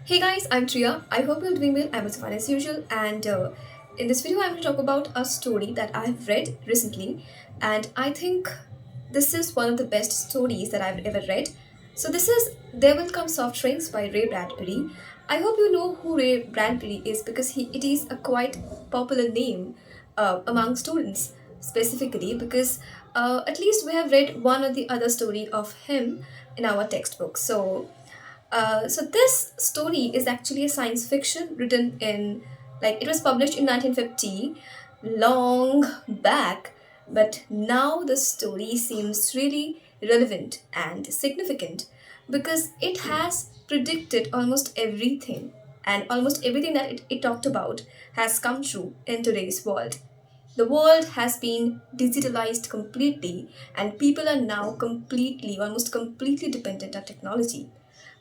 Hey guys, I'm Triya. I hope you're doing well. I'm also fine as usual. And in this video, I'm going to talk about a story that I've read recently. And I think this is one of the best stories that I've ever read. So, this is There Will Come Soft Trains by Ray Bradbury. I hope you know who Ray Bradbury is because it is a quite popular name among students, specifically because at least we have read one or the other story of him in our textbook. So this story is actually a science fiction written in, like, it was published in 1950, long back, but now the story seems really relevant and significant because it has predicted almost everything, and almost everything that it talked about has come true in today's world. The world has been digitalized completely, and people are now almost completely dependent on technology.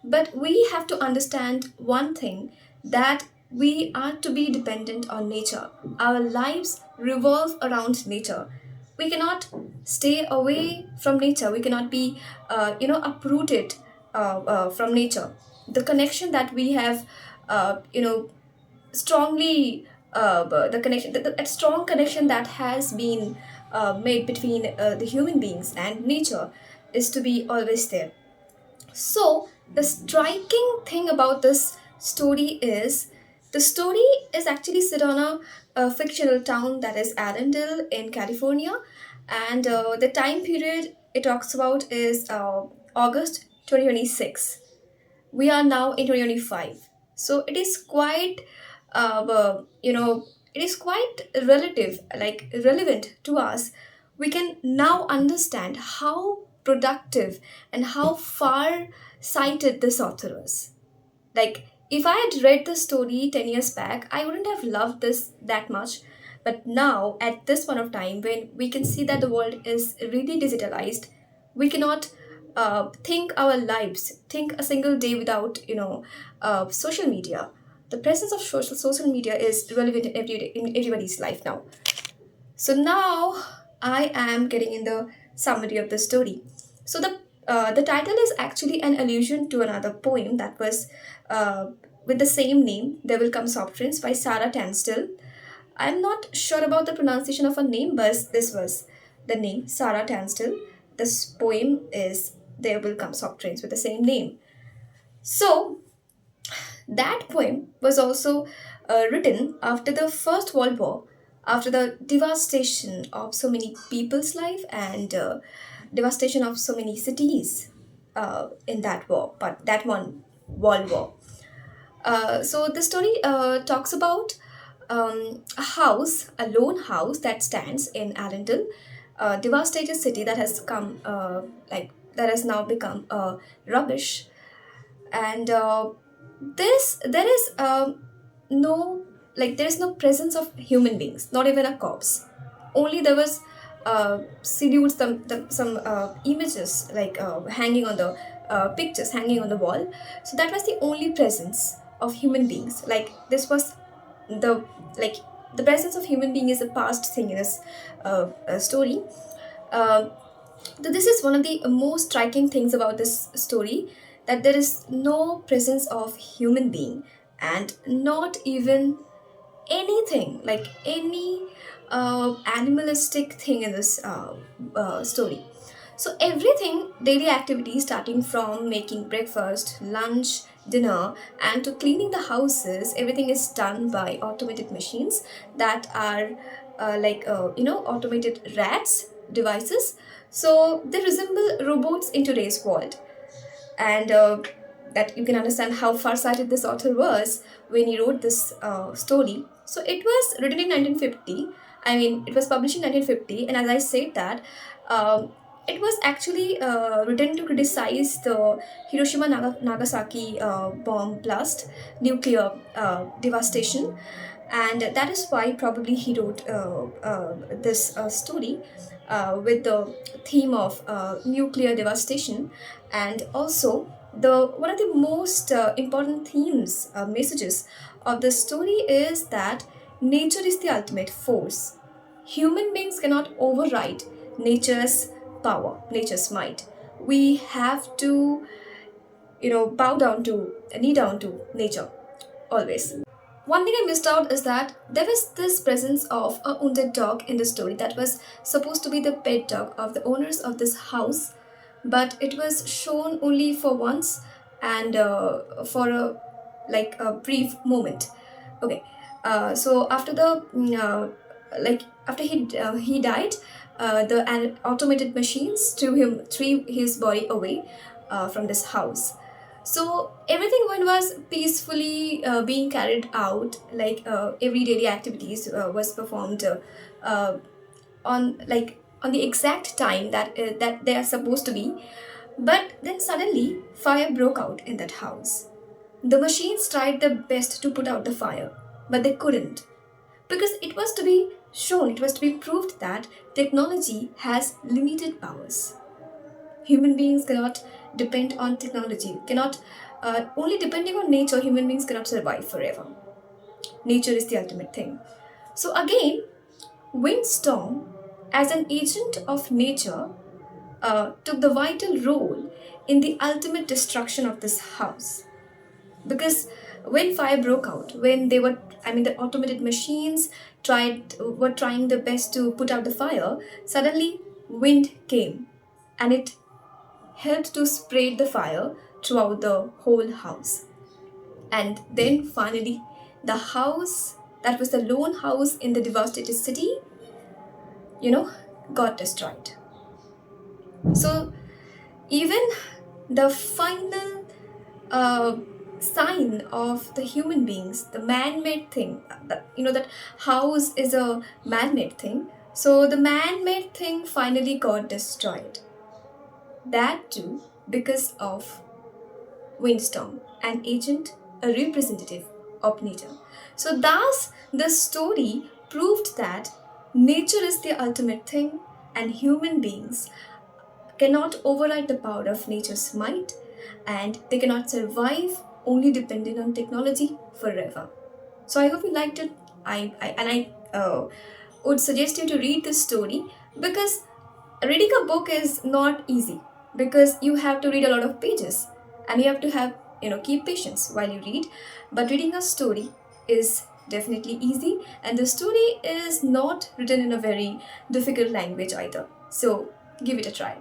But we have to understand one thing, that we are to be dependent on nature. Our lives revolve around nature. We cannot stay away from nature. We cannot be, uprooted from nature. The connection that we have, strongly, the connection, a strong connection that has been made between the human beings and nature is to be always there. So, the striking thing about this story is the story is actually set on a fictional town that is Allendale in California, and the time period it talks about is August 2026. We are now in 2025, so it is quite, it is quite relative, like relevant to us. We can now understand how productive and how far sighted this author was. Like, if I had read the story 10 years back, I wouldn't have loved this that much. But now, at this point of time, when we can see that the world is really digitalized, we cannot think our lives, think a single day without, social media. The presence of social media is relevant in in everybody's life now. So now I am getting in the summary of the story. So the title is actually an allusion to another poem that was uh, with the same name, There Will Come Soft Prince by Sarah Tansdale. I'm not sure about the pronunciation of her name, but this was the name, Sarah Tansdale. This poem is There Will Come Soft Prince with the same name. So that poem was also written after the First World War, after the devastation of so many people's life and devastation of so many cities in that war, but that one World War. So the story talks about a house, a lone house that stands in Arundel, a devastated city that has come, that has now become rubbish, and this there is no, like, there is no presence of human beings, not even a corpse. Only there was silhouettes, some images, like hanging on the pictures hanging on the wall. So that was the only presence of human beings. Like, this was the, like, the presence of human being is a past thing in this story. uh, this is one of the most striking things about this story, that there is no presence of human being, and not even anything, like any animalistic thing in this story. So everything, daily activities starting from making breakfast, lunch, dinner, and to cleaning the houses, everything is done by automated machines that are automated rats devices. So they resemble robots in today's world, and that you can understand how far-sighted this author was when he wrote this story. So it was written in 1950. I mean, it was published in 1950, and as I said that, it was actually written to criticize the Nagasaki bomb blast, nuclear devastation, and that is why probably he wrote this story with the theme of nuclear devastation. And also, the one of the most important themes, messages of the story is that nature is the ultimate force. Human beings cannot override nature's power, nature's might. We have to bow down to, knee down to nature, always. One thing I missed out is that there was this presence of a wounded dog in the story that was supposed to be the pet dog of the owners of this house, but it was shown only for once and for a brief moment. Okay, so after after he died, the automated machines threw his body away from this house. So everything when was peacefully being carried out, every daily activities was performed uh, on the exact time that they are supposed to be. But then suddenly fire broke out in that house. The machines tried their best to put out the fire, but they couldn't, because it was to be shown, it was to be proved that technology has limited powers. Human beings cannot depend on technology, cannot only depending on nature, human beings cannot survive forever. Nature is the ultimate thing. So again, windstorm as an agent of nature took the vital role in the ultimate destruction of this house, because when fire broke out, when they were, the automated machines were trying their best to put out the fire, suddenly wind came and it helped to spread the fire throughout the whole house. And then finally, the house that was the lone house in the devastated city, you know, got destroyed. So even the final uh, sign of the human beings, the man-made thing, that house is a man-made thing. So the man-made thing finally got destroyed. That too because of windstorm, an agent, a representative of nature. So, thus, the story proved that nature is the ultimate thing and human beings cannot override the power of nature's might, and they cannot survive only dependent on technology forever. So I hope you liked it. I would suggest you to read this story, because reading a book is not easy, because you have to read a lot of pages and you have to have, keep patience while you read. But reading a story is definitely easy, and the story is not written in a very difficult language either. So give it a try.